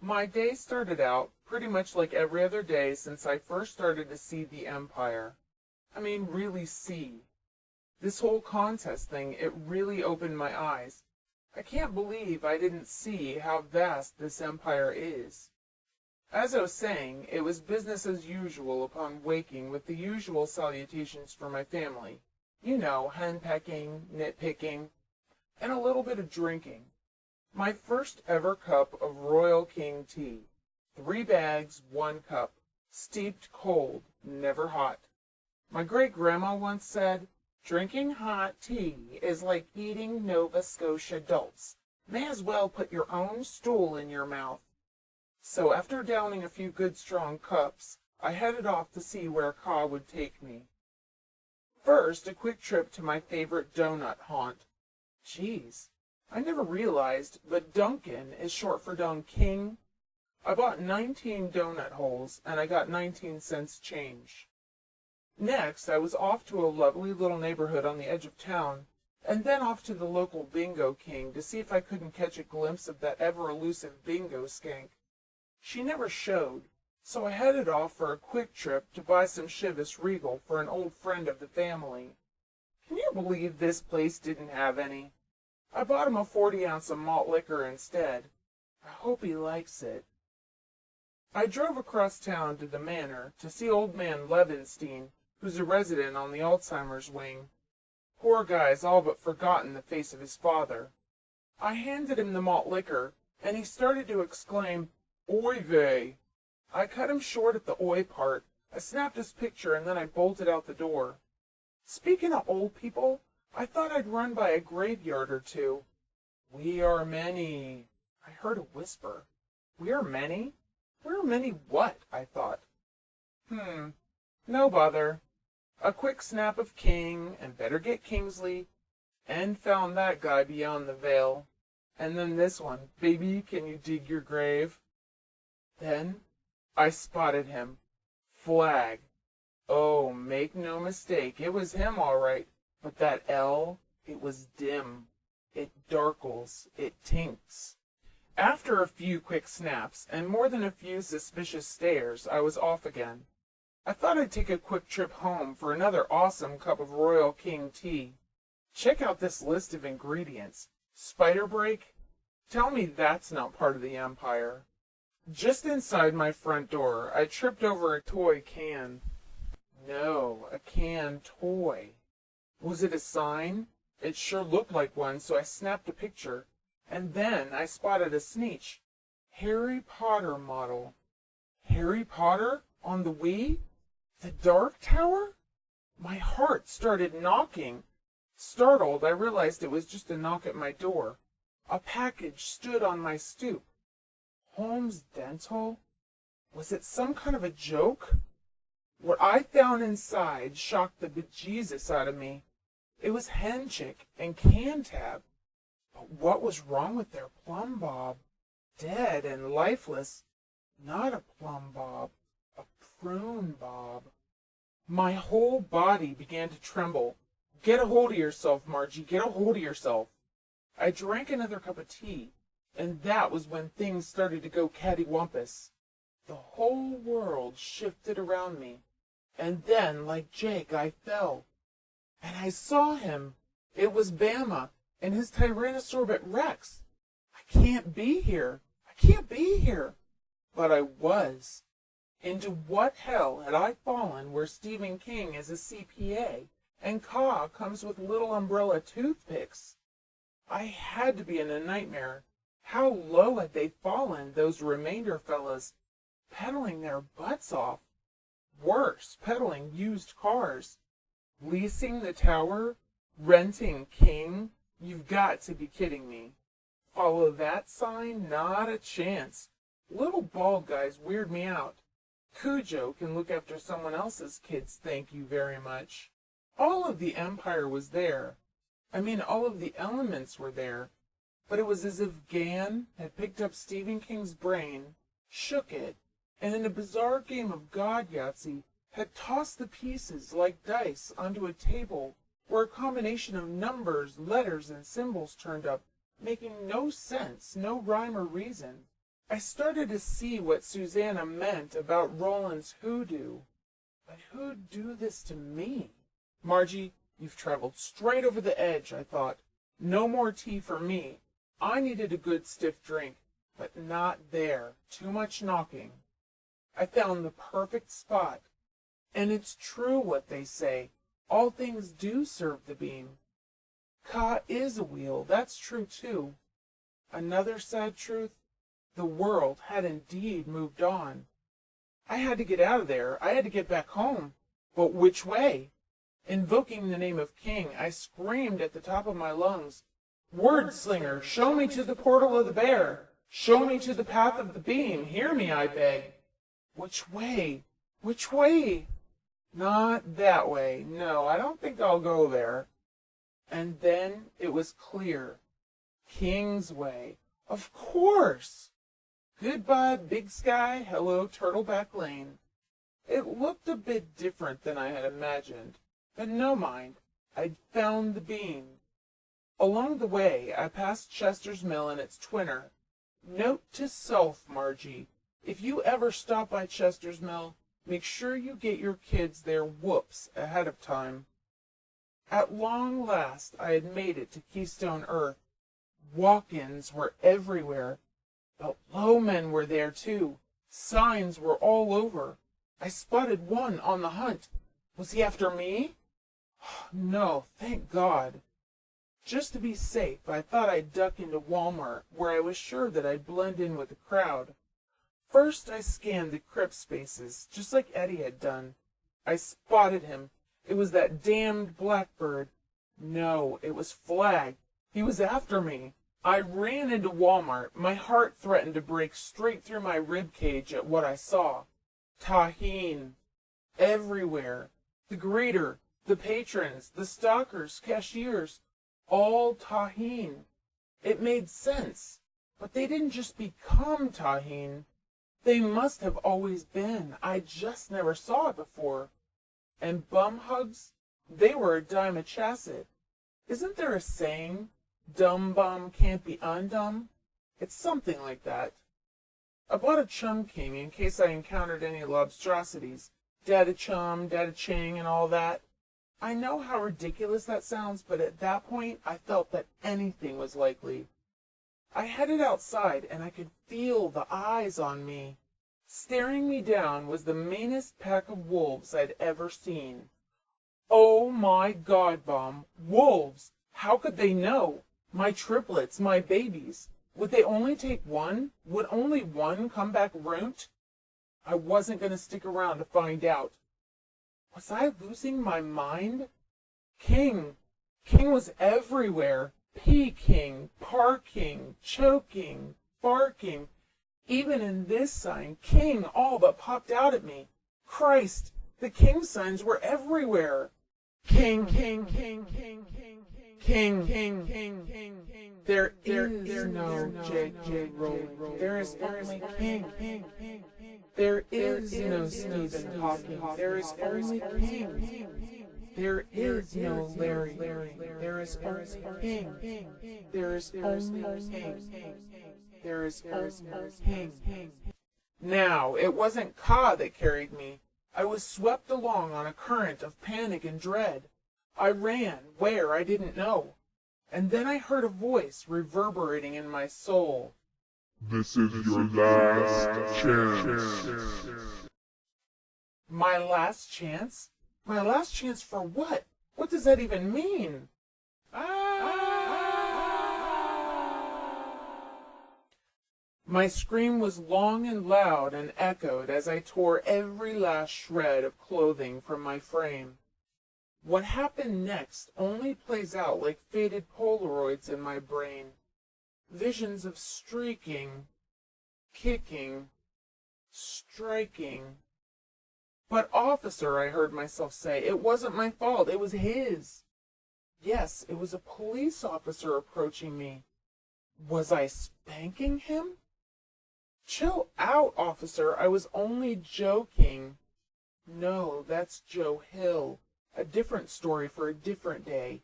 My day started out pretty much like every other day since I first started to see the Empire. I mean, really see. This whole contest thing, it really opened my eyes. I can't believe I didn't see how vast this empire is. As I was saying, it was business as usual upon waking with the usual salutations for my family. You know, henpecking, nitpicking, and a little bit of drinking. My first ever cup of Royal King tea. 3 bags, 1 cup. Steeped cold, never hot. My great-grandma once said, "Drinking hot tea is like eating Nova Scotia dolts. May as well put your own stool in your mouth." So after downing a few good strong cups, I headed off to see where Ka would take me. First, a quick trip to my favorite donut haunt. Geez, I never realized, but Dunkin' is short for Dunking. I bought 19 donut holes, and I got 19 cents change. Next, I was off to a lovely little neighborhood on the edge of town, and then off to the local Bingo King to see if I couldn't catch a glimpse of that ever-elusive bingo skank. She never showed, so I headed off for a quick trip to buy some Chivas Regal for an old friend of the family. Can you believe this place didn't have any? I bought him a 40-ounce of malt liquor instead. I hope he likes it. I drove across town to the manor to see old man Levinstein, who's a resident on the Alzheimer's wing. Poor guy's all but forgotten the face of his father. I handed him the malt liquor, and he started to exclaim, "Oy vey!" I cut him short at the oi part. I snapped his picture, and then I bolted out the door. Speaking of old people, I thought I'd run by a graveyard or two. "We are many." I heard a whisper. "We are many? We are many what?" I thought. No bother. A quick snap of King, and better get Kingsley, and found that guy beyond the veil. And then this one, "Baby, can you dig your grave?" Then I spotted him. Flag. Oh, make no mistake, it was him all right. But that L, it was dim. It darkles. It tinks. After a few quick snaps, and more than a few suspicious stares, I was off again. I thought I'd take a quick trip home for another awesome cup of Royal King tea. Check out this list of ingredients. Spider break? Tell me that's not part of the Empire. Just inside my front door, I tripped over a toy can. No, a can toy. Was it a sign? It sure looked like one, so I snapped a picture. And then I spotted a sneetch. Harry Potter model. Harry Potter? On the Wii? The Dark Tower? My heart started knocking. Startled, I realized it was just a knock at my door. A package stood on my stoop. Holmes Dental? Was it some kind of a joke? What I found inside shocked the bejesus out of me. It was Henchick and Cantab. But what was wrong with their plumb bob? Dead and lifeless. Not a plumb bob, a prune bob. My whole body began to tremble. Get a hold of yourself, Margie, get a hold of yourself. I drank another cup of tea, and that was when things started to go cattywampus. The whole world shifted around me, and then, like Jake, I fell. And I saw him. It was Bama and his Tyrannosaurus Rex. I can't be here. I can't be here. But I was. Into what hell had I fallen where Stephen King is a CPA and Ka comes with little umbrella toothpicks? I had to be in a nightmare. How low had they fallen, those remainder fellas, peddling their butts off? Worse, peddling used cars. Leasing the tower? Renting King? You've got to be kidding me. Follow that sign? Not a chance. Little bald guys weird me out. Cujo can look after someone else's kids, thank you very much. All of the Empire was there. I mean, all of the elements were there. But it was as if Gan had picked up Stephen King's brain, shook it, and in a bizarre game of God Yahtzee had tossed the pieces like dice onto a table where a combination of numbers, letters, and symbols turned up, making no sense, no rhyme or reason. I started to see what Susanna meant about Roland's hoodoo. But who'd do this to me? Margie, you've traveled straight over the edge, I thought. No more tea for me. I needed a good stiff drink, but not there. Too much knocking. I found the perfect spot. And it's true what they say. All things do serve the beam. Ka is a wheel, that's true too. Another sad truth, the world had indeed moved on. I had to get out of there. I had to get back home. But which way? Invoking the name of King, I screamed at the top of my lungs, "Word slinger, show me to the portal of the bear. Show me to the path of the beam. Hear me, I beg." Which way? Which way? Not that way. No, I don't think I'll go there. And then it was clear. King's way. Of course! Goodbye, Big Sky. Hello, Turtleback Lane. It looked a bit different than I had imagined, but no mind. I'd found the beam. Along the way, I passed Chester's Mill and its twinner. Note to self, Margie. If you ever stop by Chester's Mill, make sure you get your kids their whoops ahead of time. At long last, I had made it to Keystone Earth. Walk-ins were everywhere. But lowmen were there, too. Signs were all over. I spotted one on the hunt. Was he after me? No, thank God. Just to be safe, I thought I'd duck into Walmart, where I was sure that I'd blend in with the crowd. First, I scanned the crypt spaces, just like Eddie had done. I spotted him. It was that damned blackbird. No, it was Flag. He was after me. I ran into Walmart. My heart threatened to break straight through my rib cage at what I saw. Tahine. Everywhere. The greeter, the patrons, the stockers, cashiers. All Tahine. It made sense. But they didn't just become Tahine. They must have always been. I just never saw it before. And bum hugs? They were a dime a chassis. Isn't there a saying, dumb bum can't be undumb? It's something like that. I bought a Chum King in case I encountered any lobstrosities. Dada Chum, Dada Ching, and all that. I know how ridiculous that sounds, but at that point I felt that anything was likely. I headed outside, and I could feel the eyes on me. Staring me down was the meanest pack of wolves I'd ever seen. Oh my God, Bum! Wolves! How could they know? My triplets, my babies. Would they only take one? Would only one come back runt? I wasn't going to stick around to find out. Was I losing my mind? King! King was everywhere. Peking, parking, choking, barking. Even in this sign, King all but popped out at me. Christ, the King signs were everywhere. King, King, King, King, King, King, King, King, King, King. There is no J.J. Rowling. There is only King. There is no Stephen Hawking. There is only King. There is no Larry. There is only King. There is only King. There is only King. Now, it wasn't Ka that carried me. I was swept along on a current of panic and dread. I ran, where I didn't know. And then I heard a voice reverberating in my soul. This is your last chance. My last chance? My last chance for what? What does that even mean? My scream was long and loud and echoed as I tore every last shred of clothing from my frame. What happened next only plays out like faded Polaroids in my brain. Visions of streaking, kicking, striking. But officer, I heard myself say, it wasn't my fault, it was his. Yes, it was a police officer approaching me. Was I spanking him? Chill out, officer, I was only joking. No, that's Joe Hill. A different story for a different day.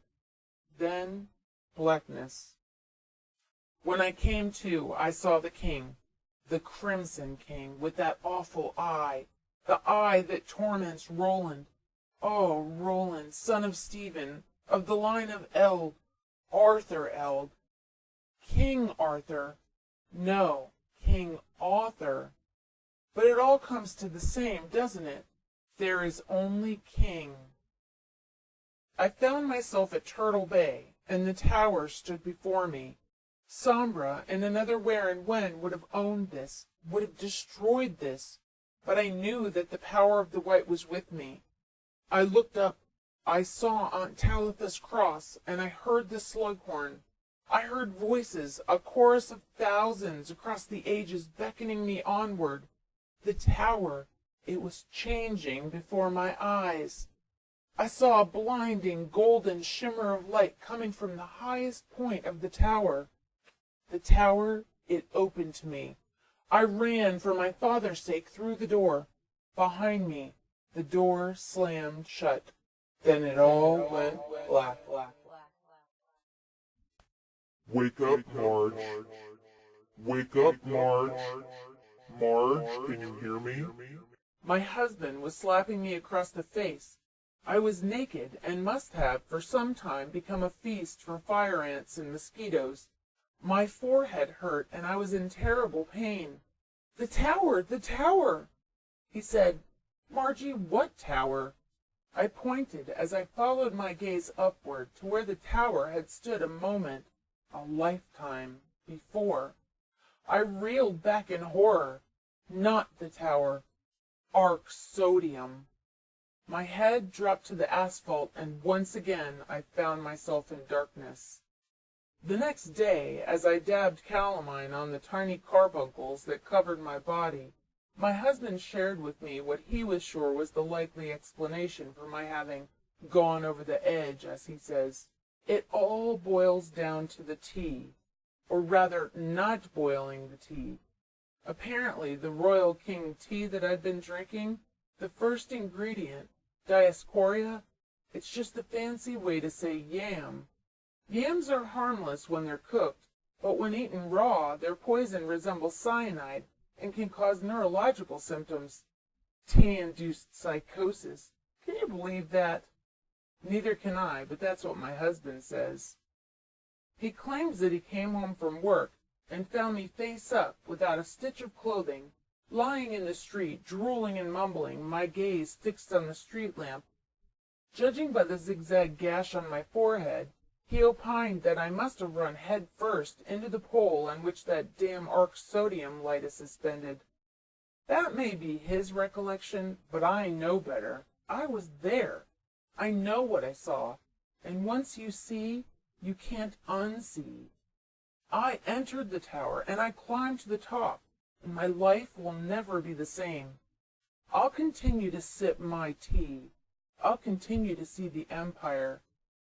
Then, blackness. When I came to, I saw the King. The Crimson King, with that awful eye, the eye that torments Roland. Oh, Roland, son of Stephen, of the line of Eld, Arthur Eld. King Arthur. No, King Arthur. But it all comes to the same, doesn't it? There is only King. I found myself at Turtle Bay, and the tower stood before me. Sombra and another where and when would have owned this, would have destroyed this, but I knew that the power of the white was with me. I looked up, I saw Aunt Talitha's cross, and I heard the slughorn. I heard voices, a chorus of thousands across the ages beckoning me onward. The tower, it was changing before my eyes. I saw a blinding golden shimmer of light coming from the highest point of the tower. The tower, it opened to me. I ran for my father's sake through the door. Behind me, the door slammed shut. Then it all went black. Wake up, Marge. Wake up, Marge. Marge, can you hear me? My husband was slapping me across the face. I was naked and must have, for some time, become a feast for fire ants and mosquitoes. My forehead hurt, and I was in terrible pain. The tower! The tower! He said, Margie, what tower? I pointed as I followed my gaze upward to where the tower had stood a moment, a lifetime, before. I reeled back in horror. Not the tower. Arc sodium. My head dropped to the asphalt, and once again I found myself in darkness. The next day, as I dabbed calamine on the tiny carbuncles that covered my body, my husband shared with me what he was sure was the likely explanation for my having gone over the edge, as he says. It all boils down to the tea, or rather not boiling the tea. Apparently, the Royal King tea that I'd been drinking, the first ingredient, Diascoria, it's just a fancy way to say yam. Yams are harmless when they're cooked, but when eaten raw, their poison resembles cyanide and can cause neurological symptoms. Tea-induced psychosis. Can you believe that? Neither can I, but that's what my husband says. He claims that he came home from work and found me face up, without a stitch of clothing, lying in the street, drooling and mumbling, my gaze fixed on the street lamp. Judging by the zigzag gash on my forehead, he opined that I must have run head first into the pole on which that damn arc sodium light is suspended. That may be his recollection, but I know better. I was there. I know what I saw, and once you see, you can't unsee. I entered the tower, and I climbed to the top, and my life will never be the same. I'll continue to sip my tea. I'll continue to see the Empire.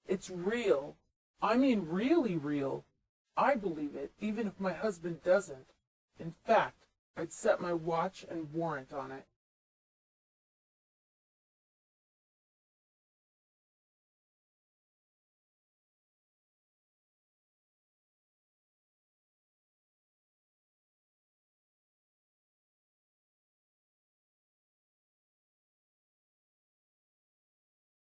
It's real. I mean really real. I believe it, even if my husband doesn't. In fact, I'd set my watch and warrant on it.